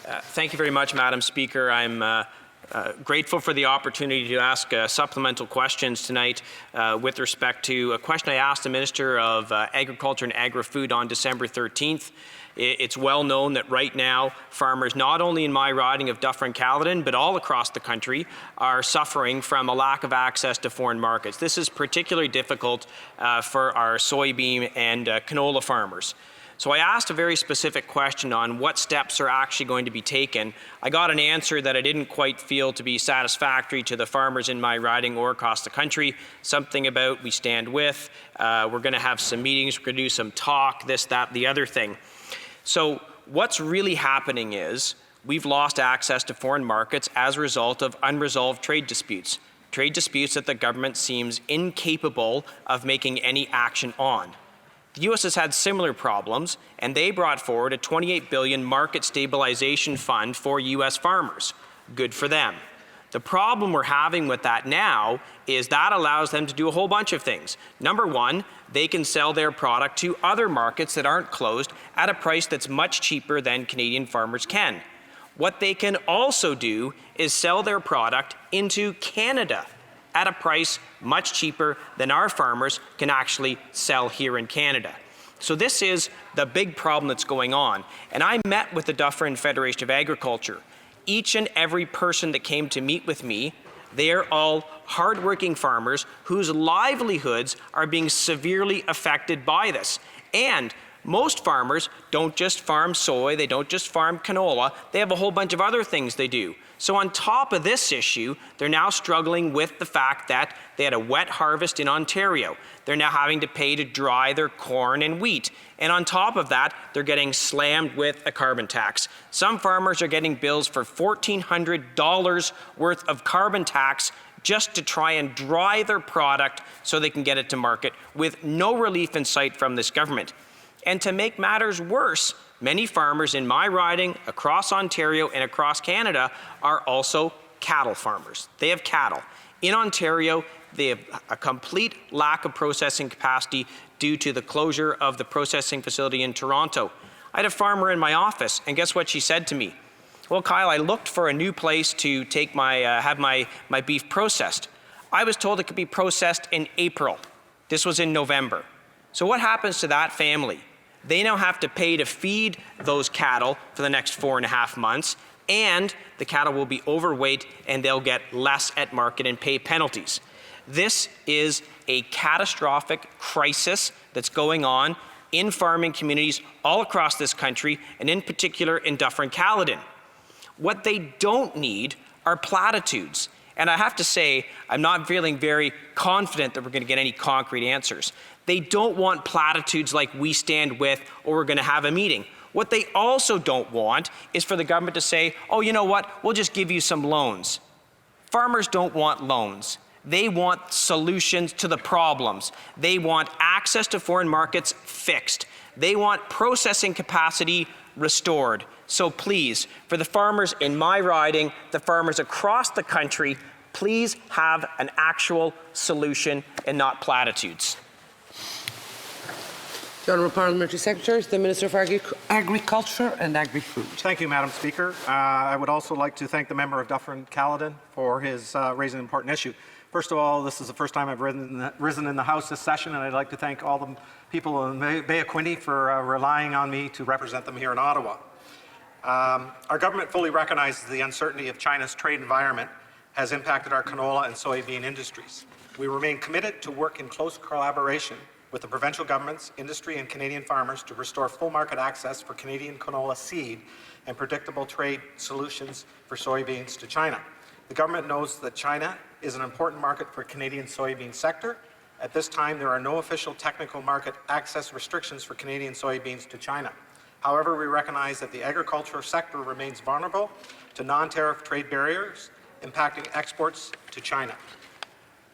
Thank you very much, Madam Speaker. I'm grateful for the opportunity to ask supplemental questions tonight with respect to a question I asked the Minister of Agriculture and Agri-Food on December 13th. It's well known that right now farmers, not only in my riding of Dufferin-Caledon, but all across the country, are suffering from a lack of access to foreign markets. This is particularly difficult for our soybean and canola farmers. So I asked a very specific question on what steps are actually going to be taken. I got an answer that I didn't quite feel to be satisfactory to the farmers in my riding or across the country. Something about we stand with, we're going to have some meetings, we're going to do some talk, this, that, the other thing. So what's really happening is we've lost access to foreign markets as a result of unresolved trade disputes that the government seems incapable of making any action on. The U.S. has had similar problems, and they brought forward a $28 billion market stabilization fund for U.S. farmers. Good for them. The problem we're having with that now is that allows them to do a whole bunch of things. Number one, they can sell their product to other markets that aren't closed at a price that's much cheaper than Canadian farmers can. What they can also do is sell their product into Canada at a price much cheaper than our farmers can actually sell here in Canada. So this is the big problem that's going on. And I met with the Dufferin Federation of Agriculture. Each and every person that came to meet with me, they're all hardworking farmers whose livelihoods are being severely affected by this. And most farmers don't just farm soy, they don't just farm canola, they have a whole bunch of other things they do. So on top of this issue, they're now struggling with the fact that they had a wet harvest in Ontario. They're now having to pay to dry their corn and wheat. And on top of that, they're getting slammed with a carbon tax. Some farmers are getting bills for $1,400 worth of carbon tax just to try and dry their product so they can get it to market, with no relief in sight from this government. And to make matters worse, many farmers in my riding, across Ontario and across Canada, are also cattle farmers. They have cattle. In Ontario, they have a complete lack of processing capacity due to the closure of the processing facility in Toronto. I had a farmer in my office, and guess what she said to me? Well, Kyle, I looked for a new place to take have my beef processed. I was told it could be processed in April. This was in November. So what happens to that family? They now have to pay to feed those cattle for the next 4.5 months, and the cattle will be overweight and they'll get less at market and pay penalties. This is a catastrophic crisis that's going on in farming communities all across this country, and in particular in Dufferin-Caledon. What they don't need are platitudes. And I have to say, I'm not feeling very confident that we're going to get any concrete answers. They don't want platitudes like "we stand with" or "we're going to have a meeting." What they also don't want is for the government to say, "Oh, you know what, we'll just give you some loans." Farmers don't want loans. They want solutions to the problems. They want access to foreign markets fixed. They want processing capacity restored. So please, for the farmers in my riding, the farmers across the country, please have an actual solution and not platitudes. The Honourable Parliamentary Secretary, the Minister for Agriculture and Agri-Food. Thank you, Madam Speaker. I would also like to thank the member of Dufferin-Caledon for his raising an important issue. First of all, this is the first time I've risen in the House this session, and I'd like to thank all the people in Bay of Quinte for relying on me to represent them here in Ottawa. Our government fully recognizes the uncertainty of China's trade environment has impacted our canola and soybean industries. We remain committed to work in close collaboration with the provincial governments, industry and Canadian farmers to restore full market access for Canadian canola seed and predictable trade solutions for soybeans to China. The government knows that China is an important market for Canadian soybean sector. At this time, there are no official technical market access restrictions for Canadian soybeans to China. However, we recognize that the agricultural sector remains vulnerable to non-tariff trade barriers impacting exports to China.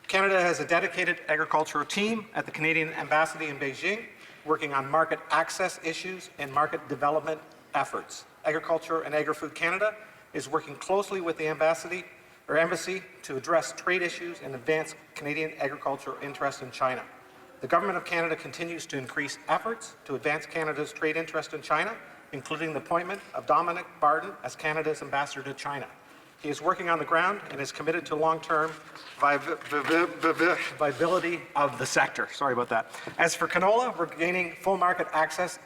Canada has a dedicated agricultural team at the Canadian Embassy in Beijing working on market access issues and market development efforts. Agriculture and Agri-Food Canada is working closely with the embassy to address trade issues and advance Canadian agricultural interest in China. The Government of Canada continues to increase efforts to advance Canada's trade interest in China including the appointment of Dominic Barton as Canada's ambassador to China. He is working on the ground and is committed to long-term viability of the sector. Sorry about that. As for canola, we're gaining full market access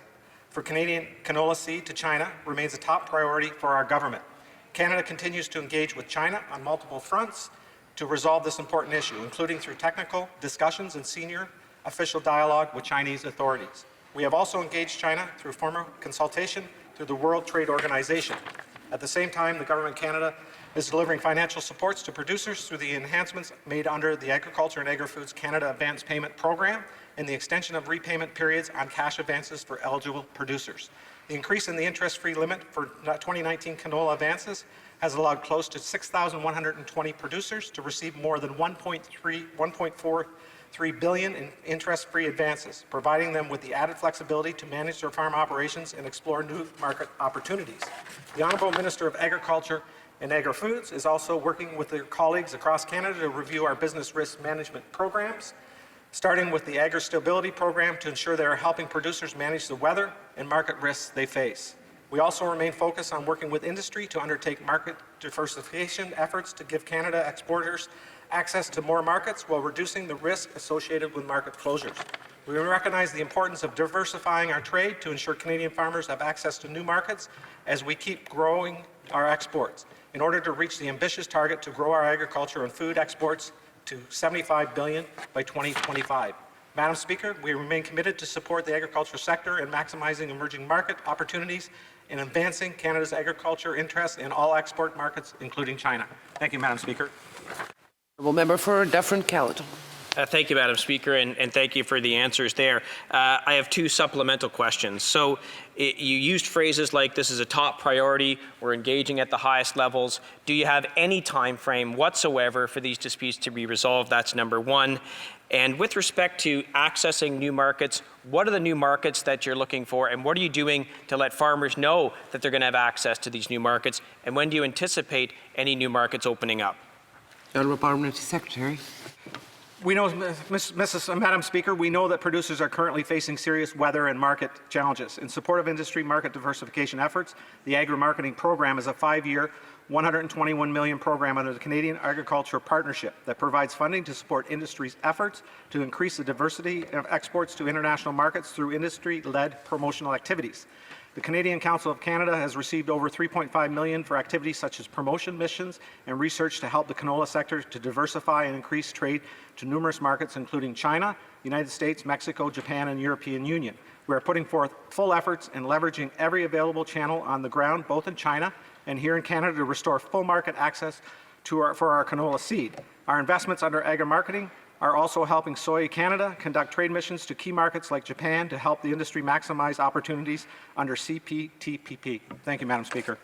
for Canadian canola seed to China remains a top priority for our government. Canada continues to engage with China on multiple fronts to resolve this important issue, including through technical discussions and senior official dialogue with Chinese authorities. We have also engaged China through formal consultation through the World Trade Organization. At the same time, the Government of Canada is delivering financial supports to producers through the enhancements made under the Agriculture and Agri-Food's Canada Advance Payment Program and the extension of repayment periods on cash advances for eligible producers. The increase in the interest-free limit for 2019 canola advances has allowed close to 6,120 producers to receive more than $1.43 billion in interest-free advances, providing them with the added flexibility to manage their farm operations and explore new market opportunities. The Honourable Minister of Agriculture and Agri-Foods is also working with their colleagues across Canada to review our business risk management programs, starting with the Agri-Stability Program to ensure they are helping producers manage the weather and market risks they face. We also remain focused on working with industry to undertake market diversification efforts to give Canada exporters access to more markets while reducing the risk associated with market closures. We recognize the importance of diversifying our trade to ensure Canadian farmers have access to new markets as we keep growing our exports in order to reach the ambitious target to grow our agriculture and food exports to $75 billion by 2025. Madam Speaker, we remain committed to support the agriculture sector in maximizing emerging market opportunities and advancing Canada's agriculture interests in all export markets, including China. Thank you, Madam Speaker. Honourable Member for Dufferin-Caledon. Thank you, Madam Speaker, and thank you for the answers there. I have two supplemental questions. So you used phrases like this is a top priority, we're engaging at the highest levels. Do you have any time frame whatsoever for these disputes to be resolved? That's number one. And with respect to accessing new markets, what are the new markets that you're looking for, and what are you doing to let farmers know that they're going to have access to these new markets, and when do you anticipate any new markets opening up? Honourable Parliamentary Secretary. We know, Madam Speaker, we know that producers are currently facing serious weather and market challenges. In support of industry market diversification efforts, the Agri-Marketing Program is a 5-year, $121 million program under the Canadian Agriculture Partnership that provides funding to support industry's efforts to increase the diversity of exports to international markets through industry-led promotional activities. The Canadian Council of Canada has received over $3.5 million for activities such as promotion missions and research to help the canola sector to diversify and increase trade to numerous markets, including China, United States, Mexico, Japan, and European Union. We are putting forth full efforts and leveraging every available channel on the ground, both in China and here in Canada, to restore full market access for our canola seed. Our investments under agri-marketing are also helping Soy Canada conduct trade missions to key markets like Japan to help the industry maximize opportunities under CPTPP. Thank you, Madam Speaker.